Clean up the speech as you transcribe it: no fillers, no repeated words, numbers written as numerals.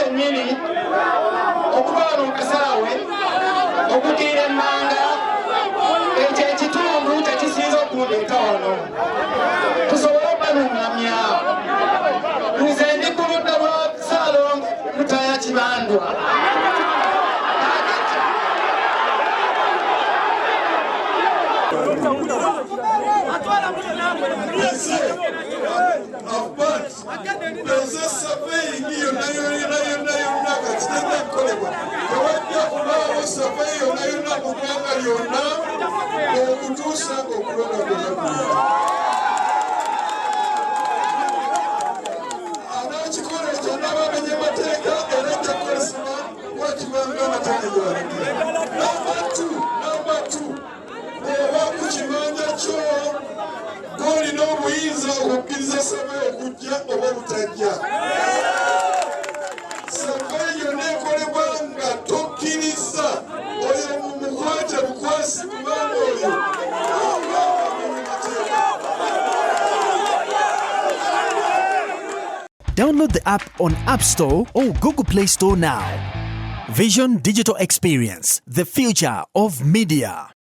kennyini okubaala okasaawe okukiira emmanga ekyo ekitundu tekisinza okundeeta wano tusobole obalungamya. Nze ndi ku ludda lwa Ssaalongo Mutaya Kibandwa. Olina obuyinza okukkiriza Saveyo okujja oba butajja. Saveyo yonna ekolebwa nga tokkiriza oyo mumukwate bukwasi kubanga oyo Download the app on App Store or Google Play Store now. Vision Digital Experience, the future of media.